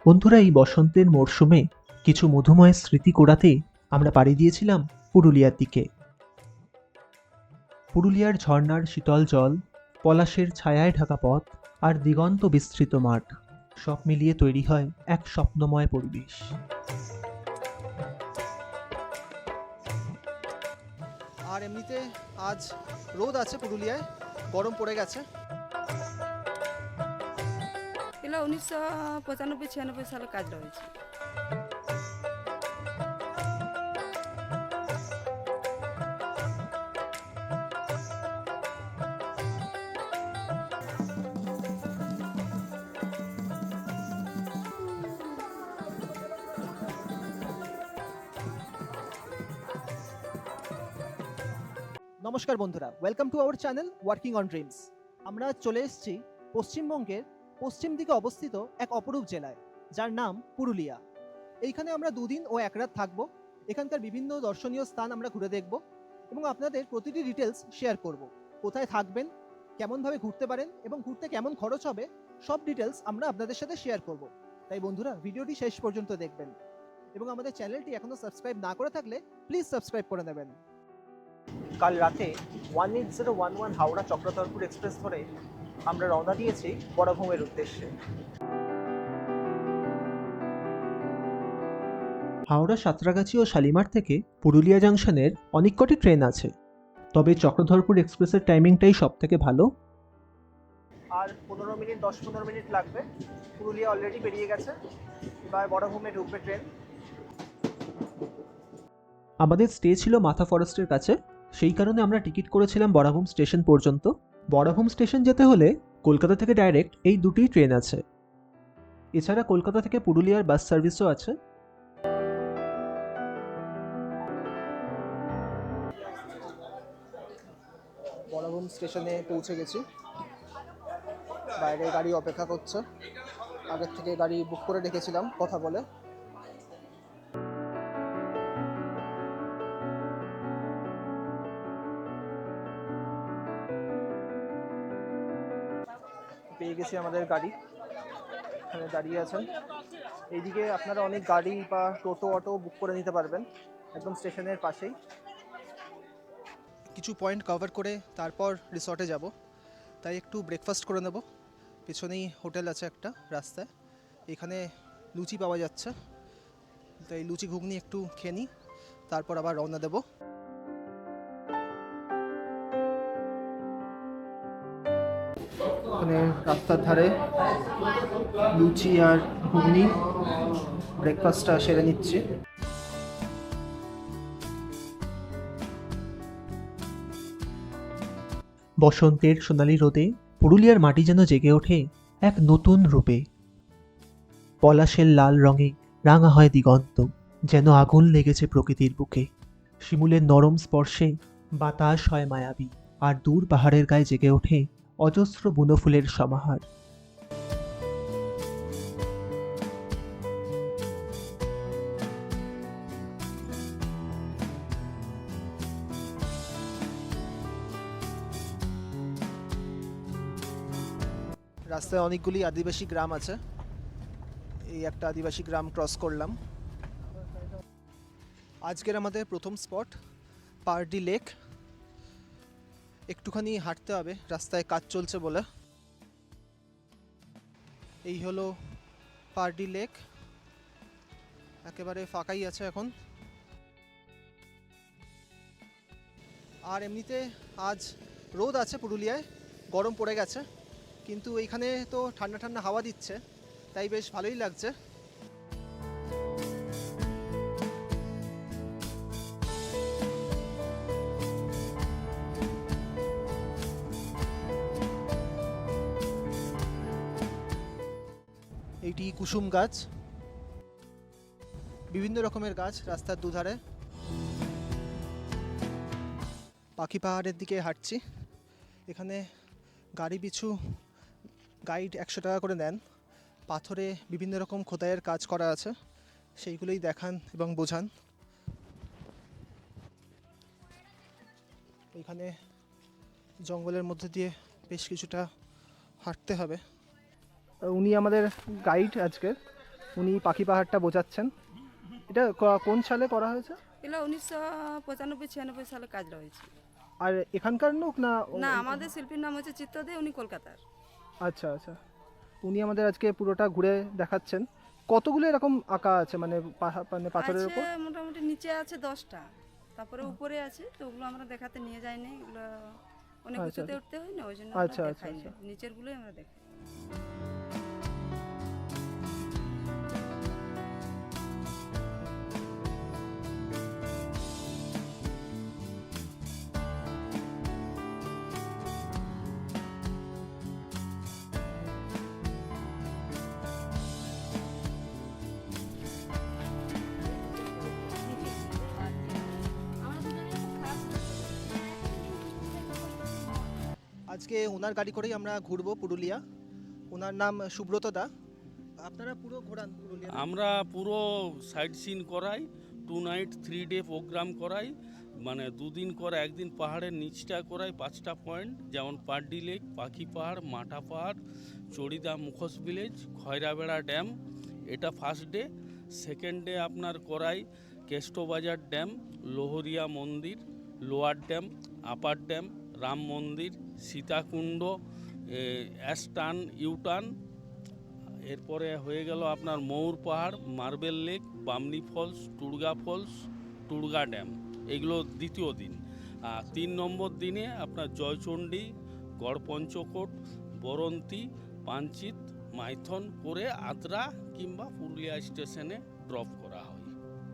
বন্ধুরা, এই বসন্তের মরশুমে কিছু মধুময় স্মৃতি কোড়াতে আমরা পাড়ি দিয়েছিলাম পুরুলিয়ার দিকে। পুরুলিয়ার ঝর্ণার শীতল জল, পলাশের ছায়ায় ঢাকা পথ আর দিগন্ত বিস্তৃত মাঠ, সব মিলিয়ে তৈরি হয় এক স্বপ্নময় পরিবেশ। আর এমনিতে আজ রোদ আছে, পুরুলিয়ায় গরম পড়ে গেছে। এগুলো 1995-96 সালে কাজ রয়েছে। নমস্কার বন্ধুরা, welcome to our channel working on dreams. আমরা চলে এসেছি পশ্চিমবঙ্গের পশ্চিম দিকে অবস্থিত এক অপরূপ জেলায়, যার নাম পুরুলিয়া। এইখানে আমরা দুদিন ও এক রাত থাকবো। এখানকার বিভিন্ন দর্শনীয় স্থান আমরা ঘুরে দেখব এবং আপনাদের প্রতিটি ডিটেলস শেয়ার করব। কোথায় থাকবেন, কেমনভাবে ঘুরতে পারেন এবং ঘুরতে কেমন খরচ হবে, সব ডিটেলস আমরা আপনাদের সাথে শেয়ার করব। তাই বন্ধুরা, ভিডিওটি শেষ পর্যন্ত দেখবেন এবং আমাদের চ্যানেলটি এখনও সাবস্ক্রাইব না করে থাকলে প্লিজ সাবস্ক্রাইব করে নেবেন। কাল রাতে 18011 হাওড়া চক্রধরপুর এক্সপ্রেস ধরে আমরা রওনা দিয়েছি বড়ভূমের উদ্দেশ্যে। হাওড়া, সাঁতরাগাছি ও শালিমার থেকে পুরুলিয়া জাংশনের অনেক কটি ট্রেন আছে, তবে চক্রধরপুর এক্সপ্রেসের টাইমিংটাই সব থেকে ভালো। আর 10-15 মিনিট লাগবে। পুরুলিয়া অলরেডি বেরিয়ে গেছে, এবার বড়ভূমে ঢুকবে ট্রেন। আমাদের স্টে ছিল মাথা ফরেস্টের কাছে, সেই কারণে আমরা টিকিট করেছিলাম বড়াভূম স্টেশন পর্যন্ত। বড়াভূম স্টেশন যেতে হলে কলকাতা থেকে ডাইরেক্ট এই দুটি ট্রেন আছে। এছাড়া কলকাতা থেকে পুরুলিয়ার বাস সার্ভিসও আছে। বড়ভূম স্টেশনে পৌঁছে গেছি, বাইরে গাড়ি অপেক্ষা করছে। আগের থেকে গাড়ি বুক করে রেখেছিলাম কথা বলে। পেয়ে গেছি আমাদের গাড়ি, এখানে দাঁড়িয়ে আছেন। এইদিকে আপনারা অনেক গাড়ি বা টোটো অটো বুক করে নিতে পারবেন, একদম স্টেশনের পাশেই। কিছু পয়েন্ট কভার করে তারপর রিসর্টে যাব, তাই একটু ব্রেকফাস্ট করে নেব। পেছনেই হোটেল আছে একটা রাস্তায়, এখানে লুচি পাওয়া যাচ্ছে, তাই লুচি ঘুগনি একটু খেয়ে নিই, তারপর আবার রওনা দেব। ওখানে রাস্তার ধারে লুচি আর ঘুগনি ব্রেকফাস্টটা সেরে নিচ্ছি। বসন্তের সোনালি রোদে পুরুলিয়ার মাটি যেন জেগে ওঠে এক নতুন রূপে। পলাশের লাল রঙে রাঙা হয় দিগন্ত, যেন আগুন লেগেছে প্রকৃতির বুকে। শিমুলের নরম স্পর্শে বাতাস হয় মায়াবী, আর দূর পাহাড়ের গায়ে জেগে ওঠে অজস্র বুনো ফুলের সমাহার। রাস্তায় অনেকগুলি আদিবাসী গ্রাম আছে, এই একটা আদিবাসী গ্রাম ক্রস করলাম। আজকের আমাদের প্রথম স্পট পারডি লেক। একটুখানি হাঁটতে হবে, রাস্তায় কাজ চলছে বলে। এই হলো পারডি লেক, একেবারে ফাঁকাই আছে এখন। আর এমনিতে আজ রোদ আছে, পুরুলিয়ায় গরম পড়ে গেছে, কিন্তু এইখানে তো ঠান্ডা ঠান্ডা হাওয়া দিচ্ছে, তাই বেশ ভালোই লাগছে। এইটি কুসুম গাছ, বিভিন্ন রকমের গাছ রাস্তার দুধারে। পাখি পাহাড়ের দিকে হাঁটছি। এখানে গাড়ি পিছু গাইড 100 টাকা করে নেন। পাথরে বিভিন্ন রকম খোদাইয়ের কাজ করা আছে, সেইগুলোই দেখান এবং বোঝান। এখানে জঙ্গলের মধ্যে দিয়ে বেশ কিছুটা হাঁটতে হবে। উনি আমাদের গাইড আজকের, উনি পাখি পাহাড়টা বোঝাচ্ছেন। এটা কোন সালে করা হয়েছে? এগুলো 1995-96 সালে কাজ রয়েছে। আর এখানকার লোক না? না, আমাদের শিল্পীর নাম হচ্ছে চিত্ত দে, উনি কলকাতার। আচ্ছা আচ্ছা। উনি আমাদের আজকে পুরোটা ঘুরে দেখাচ্ছেন। কতগুলো এরকম আঁকা আছে মানে মানে পাথরের আছে উপর? মোটামুটি, নিচে আছে 10টা, তারপরে উপরে আছে, তো ওগুলো আমরা দেখাতে নিয়ে যাইনি। এগুলো অনেক আচ্ছা, উঁচুতে উঠতে হয় না, ওই জন্য আচ্ছা, আমরা আচ্ছা, দেখাই না, আচ্ছা। নিচের গুলোই আমরা দেখাই। আজকে ওনার গাড়ি করেই আমরা ঘুরবো পুরুলিয়া। ওনার নাম সুব্রত দা। আপনারা পুরো ঘোরান পুরুলিয়া? আমরা পুরো সাইট সিন করাই, 2 নাইট 3 ডে প্রোগ্রাম করাই, মানে 2 দিন করে, একদিন পাহাড়ের নিচটা করাই 5টা পয়েন্ট, যেমন পার্ডি লেক, পাখি পাহাড়, মাঠা পাহাড়, চড়িদা মুখোশ ভিলেজ, খয়রাবেড়া ড্যাম, এটা ফার্স্ট ডে। সেকেন্ড ডে আপনার করাই কেষ্টবাজার ড্যাম, লোহরিয়া মন্দির, lower dam, upper dam, Ram মন্দির, সীতাকুণ্ড, অ্যাস্টান ইউটার্ন। এরপরে হয়ে গেল আপনার Mayur Pahar, marble lake, Bamni falls, Turga falls, Turga dam, এগুলো দ্বিতীয় দিন। আর 3 নম্বর দিনে আপনার জয়চণ্ডী, গড়পঞ্চকোট, বরন্তি, পাঞ্চিত, মাইথন করে আদ্রা কিংবা পুরুলিয়া স্টেশনে ড্রপ করা হয়।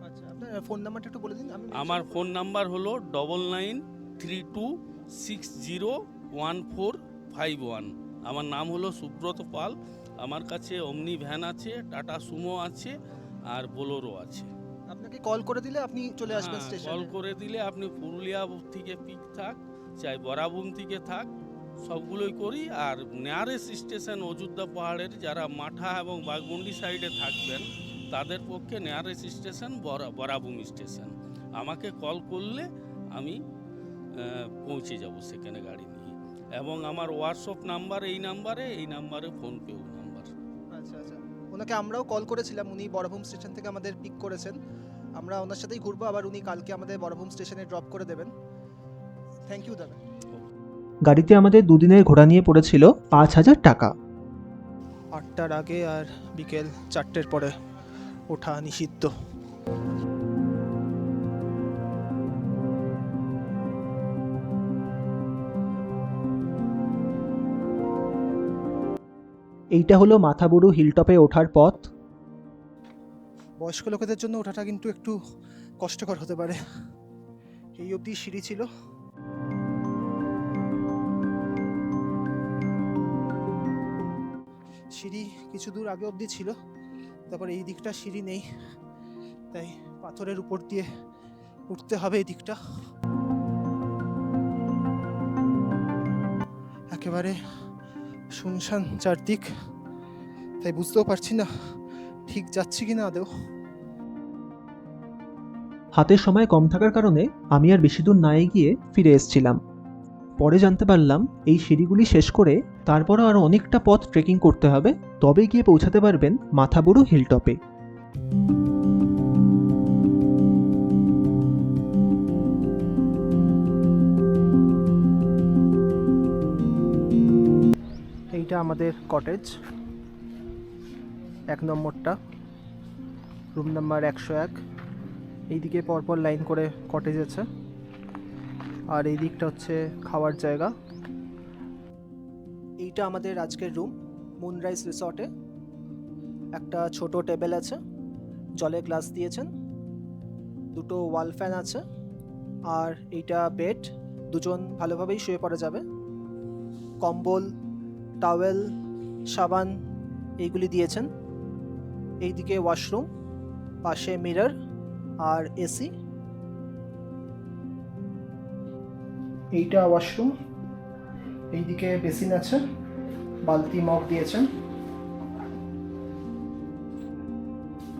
আচ্ছা, আপনার ফোন নাম্বারটা একটু বলে দিন। আমার ফোন নাম্বার হলো 9932601451। আমার নাম হলো সুব্রত পাল। আমার কাছে অমনি ভ্যান আছে, টাটা সুমো আছে, আর বোলেরো আছে। আপনাকে কল করে দিলে আপনি চলে আসবেন কল স্টেশনে? করে দিলে আপনি পুরুলিয়া থেকে পিক থাক, চাই বরাবুম থেকে থাক, সবগুলোই করি। আর নিয়ারেস্ট স্টেশন অযোধ্যা পাহাড়ের যারা মাঠা এবং বাগমুন্ডি সাইডে থাকবেন তাদের পক্ষে নিয়ারেস্ট স্টেশন বরাবুম স্টেশন। আমাকে কল করলে আমি পৌঁছে যাব সেখানে গাড়ি নিয়ে। এবং আমার হোয়াটসঅ্যাপ নাম্বার এই নাম্বারে ফোনপেও নাম্বার। আচ্ছা আচ্ছা। ওনাকে আমরাও কল করেছিলাম, উনি বড়ভূম স্টেশন থেকে আমাদের পিক করেছেন। আমরা ওনার সাথেই ঘুরবো, আবার উনি কালকে আমাদের বড়ভূম স্টেশনে ড্রপ করে দেবেন। থ্যাংক ইউ দাদা। গাড়িতে আমাদের দুদিনের ঘোরা নিয়ে পড়েছিল 5,000 টাকা। 8টার আগে আর বিকেল 4টের পরে ওঠা নিষিদ্ধ। এইটা হলো মাথাবুরু হিলটপে ওঠার পথ। বয়স্ক লোকেদের জন্য ওঠাটা কিন্তু একটু কষ্টকর হতে পারে। এই অবধি সিঁড়ি ছিল। সিঁড়ি কিছু দূর আগে অবধি ছিল, তারপর এই দিকটা সিঁড়ি নেই, তাই পাথরের উপর দিয়ে উঠতে হবে এই দিকটা। একেবারে শুনশান চারদিক, তাই বুঝতেও পারছি না ঠিক যাচ্ছি কিনা আদৌ। হাতে সময় কম থাকার কারণে আমি আর বেশি দূর না এগিয়ে ফিরে এসেছিলাম। পরে জানতে পারলাম এই সিঁড়িগুলি শেষ করে তারপরও আরও অনেকটা পথ ট্রেকিং করতে হবে, তবে গিয়ে পৌঁছাতে পারবেন মাথাবুরু হিলটপে। এইটা আমাদের কটেজ, 1 নম্বরটা, রুম নাম্বার 101। এইদিকে পরপর লাইন করে কটেজ আছে, আর এই দিকটা হচ্ছে খাওয়ার জায়গা। এইটা আমাদের আজকের রুম মুনরাইজ রিসর্টে। একটা ছোট টেবিল আছে, জলের গ্লাস দিয়েছেন, 2টো ওয়াল ফ্যান আছে, আর এইটা বেড, 2জন ভালোভাবেই শুয়ে পড়া যাবে। কম্বল, টাওয়েল, সাবান এইগুলি দিয়েছেন। এইদিকে ওয়াশরুম, পাশে মিরর আর এসি। এইটা ওয়াশরুম, এইদিকে বেসিন আছে, বালতি মগ দিয়েছেন,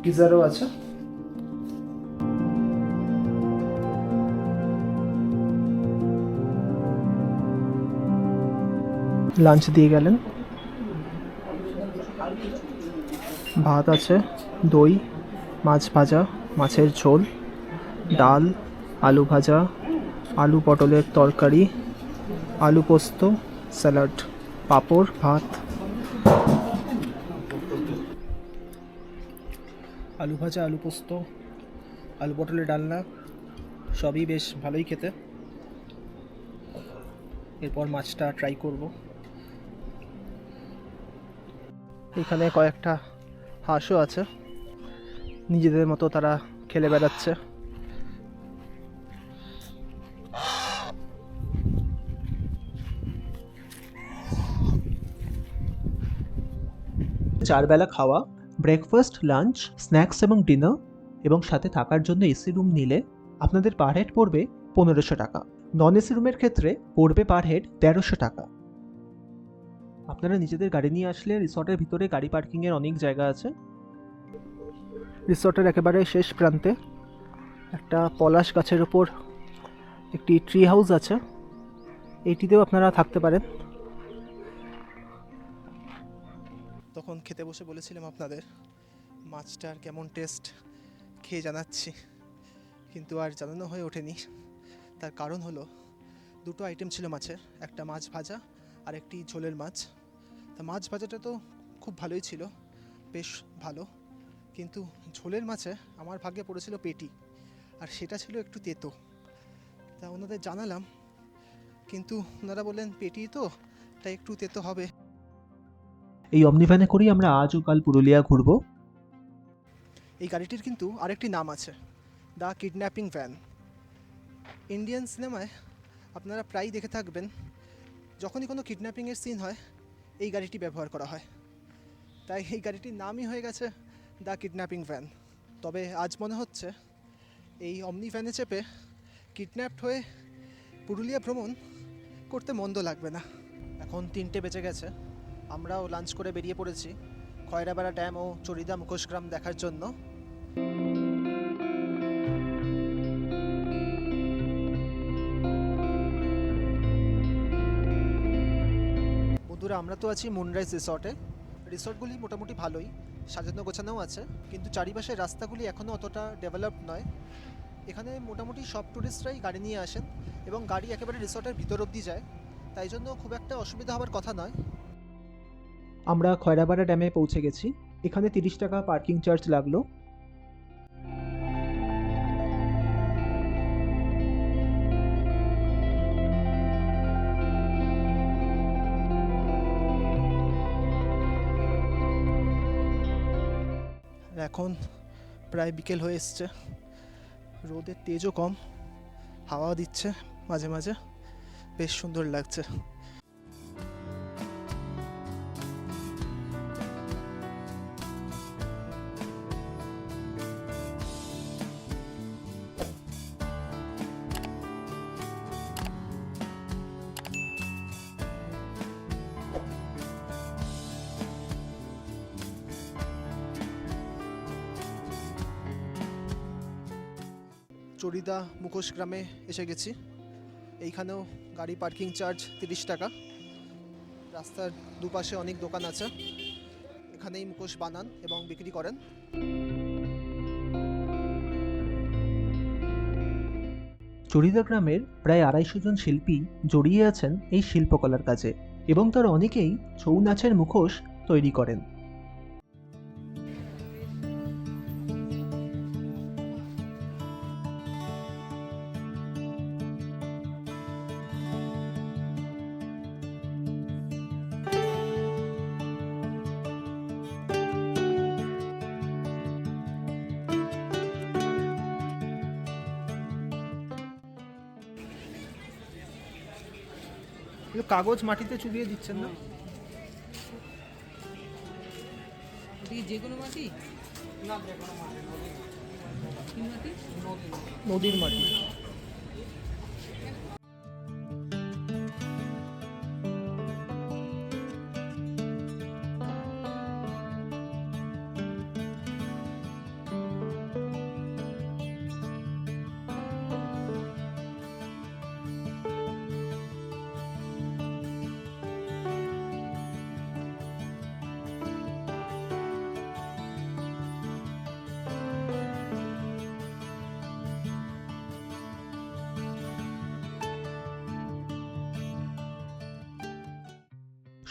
গিজারও আছে। লাঞ্চ দিয়ে গেলেন। ভাত আছে, দই, মাছ ভাজা, মাছের ঝোল, ডাল, আলু ভাজা, আলু পটলের তরকারি, আলু পোস্ত, স্যালাড, পাঁপড়, ভাত। আলু ভাজা, আলু পোস্ত, আলু পটলের ডালনা সবই বেশ ভালোই খেতে। এরপর মাছটা ট্রাই করব। এখানে কয়েকটা হাঁসও আছে, নিজেদের মতো তারা খেলে বেড়াচ্ছে। চারবেলা খাওয়া, ব্রেকফাস্ট, লাঞ্চ, স্ন্যাক্স এবং ডিনার এবং সাথে থাকার জন্য এসি রুম নিলে আপনাদের পার হেড পড়বে 1500 টাকা। নন এসি রুমের ক্ষেত্রে পড়বে পার হেড 1300 টাকা। আপনারা নিজেদের গাড়ি নিয়ে আসলে রিসর্টের ভিতরে গাড়ি পার্কিংয়ের অনেক জায়গা আছে। রিসর্টের একেবারে শেষ প্রান্তে একটা পলাশ গাছের ওপর একটি ট্রি হাউস আছে, এইটিতেও আপনারা থাকতে পারেন। তখন খেতে বসে বলেছিলাম আপনাদের মাছটার কেমন টেস্ট খেয়ে জানাচ্ছি, কিন্তু আর জানানো হয়ে ওঠেনি। তার কারণ হলো দুটো আইটেম ছিল মাছের, একটা মাছ ভাজা আর একটি ঝোলের মাছ। তা মাছ ভাজাটা তো খুব ভালোই ছিল, বেশ ভালো, কিন্তু ঝোলের মাছে আমার ভাগ্যে পড়েছিল পেটি, আর সেটা ছিল একটু তেতো। তা ওনাদের জানালাম, কিন্তু ওনারা বললেন পেটি তো, তাই একটু তেতো হবে। এই অমনিভ্যানে করেই আমরা আজ ও কাল পুরুলিয়া ঘুরবো। এই গাড়িটির কিন্তু আরেকটি নাম আছে, দ্য কিডন্যাপিং ভ্যান। ইন্ডিয়ান সিনেমায় আপনারা প্রায়ই দেখে থাকবেন, যখনই কোনো কিডন্যাপিংয়ের সিন হয় এই গাড়িটি ব্যবহার করা হয়, তাই এই গাড়িটির নামই হয়ে গেছে দ্য কিডন্যাপিং ভ্যান। তবে আজ মনে হচ্ছে এই অমনি ভ্যানে চেপে কিডন্যাপড হয়ে পুরুলিয়া ভ্রমণ করতে মন্দ লাগবে না। এখন 3টে বেজে গেছে, আমরাও লাঞ্চ করে বেরিয়ে পড়েছি খয়রাপাড়া ড্যাম ও চরিদা মুখোশগ্রাম দেখার জন্য। বন্ধুরা, আমরা তো আছি মুনরাইজ রিসর্টে। রিসর্টগুলি মোটামুটি ভালোই সাজানো গোছানোও আছে, কিন্তু চারিপাশের রাস্তাগুলি এখনও অতটা ডেভেলপড নয়। এখানে মোটামুটি সব ট্যুরিস্টরাই গাড়ি নিয়ে আসেন এবং গাড়ি একেবারে রিসর্টের ভিতর অবধি যায়, তাই জন্য খুব একটা অসুবিধা হওয়ার কথা নয়। আমরা খয়রাপাড়া ড্যামে পৌঁছে গেছি। এখানে 30 টাকা পার্কিং চার্জ লাগলো। এখন প্রায় বিকেল হয়ে এসছে, রোদের তেজও কম, হাওয়া দিচ্ছে মাঝে মাঝে, বেশ সুন্দর লাগছে। চরিদা মুখোশগ্রামে এসে গেছি। এইখানেও গাড়ি পার্কিং চার্জ 30 টাকা। রাস্তার দুপাশে অনেক দোকান আছে, এখানেই মুখোশ বানান এবং বিক্রি করেন। চরিদা গ্রামের প্রায় 250 জন শিল্পী জড়িয়ে আছেন এই শিল্পকলার কাজে এবং তার অনেকেই ছৌ নাচের মুখোশ তৈরি করেন। কাগজ মাটিতে চুবিয়ে দিচ্ছেন না? যে কোনো মাটি কি মাটি? নদীর মাটি।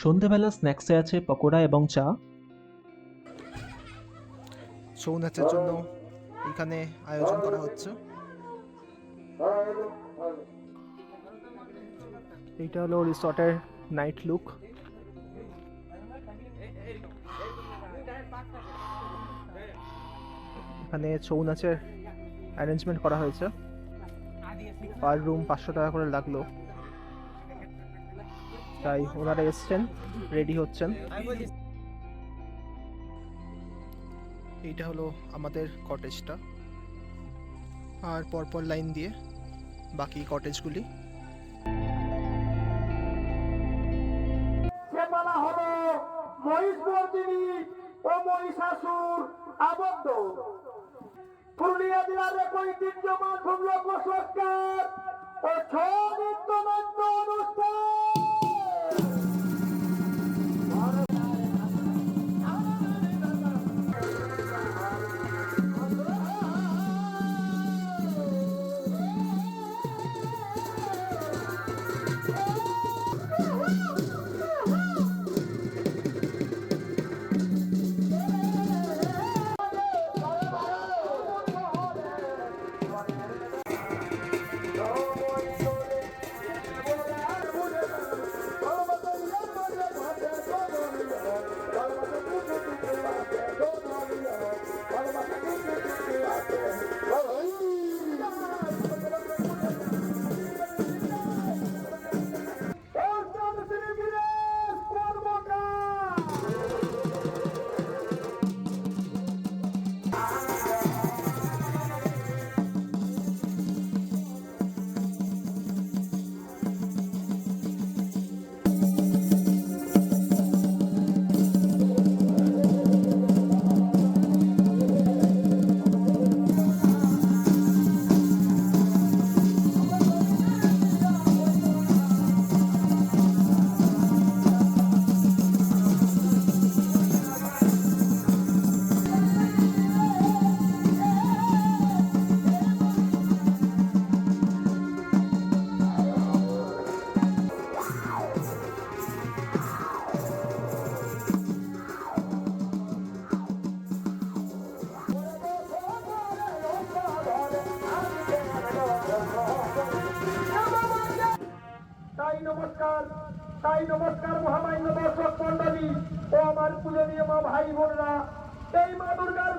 সন্ধেবেলা স্ন্যাক্সে আছে পকোড়া এবং চা। ছৌ নাচের জন্য এখানে আয়োজন করা হচ্ছে। এইটা হলো রিসর্টের নাইট লুক। এখানে ছৌ নাচের অ্যারেঞ্জমেন্ট করা হয়েছে। পার রুম 500 টাকা করে লাগলো, তাই ওনারা এসছেন, রেডি হচ্ছেন। এইটা হলো আমাদের কটেজটা, আর পরপর লাইন দিয়ে বাকি কটেজগুলি। সেপালা হলো মহিষমর্দিনী ও মহিষাসুর আবদ্ধ পুরুলিয়া জেলার এক ঐতিহ্যমান ভূমি কুসংস্কার ও ছৌ নৃত্য নাট্য অনুষ্ঠান। তাই নমস্কার মহামান্য দর্শক মন্ডলী ও আমার পূজনীয় মা ভাই বোনরা, এই মা দুর্গার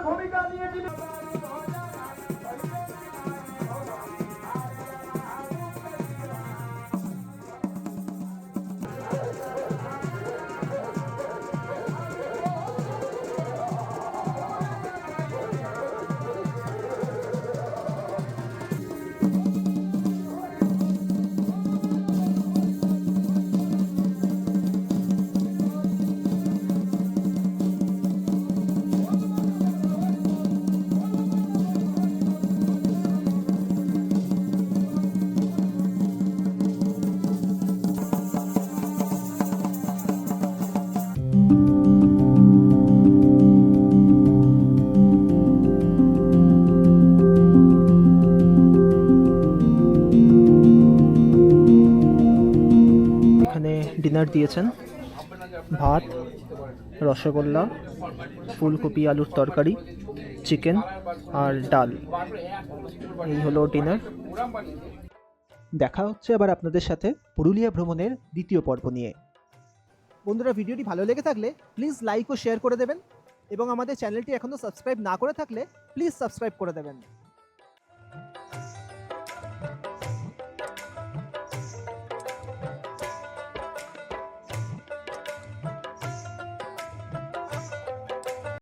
ভূমিকা নিয়ে যিনি ডিনার দিয়েছেন, ভাত, রসগোল্লা, ফুলকপি আলুর তরকারি, চিকেন আর ডাল। এই হলো ডিনার। দেখা হচ্ছে আবার আপনাদের সাথে পুরুলিয়া ভ্রমণের দ্বিতীয় পর্ব নিয়ে। বন্ধুরা, ভিডিওটি ভালো লেগে থাকলে প্লিজ লাইক ও শেয়ার করে দেবেন, এবং আমাদের চ্যানেলটি এখনও সাবস্ক্রাইব না করে থাকলে প্লিজ সাবস্ক্রাইব করে দেবেন।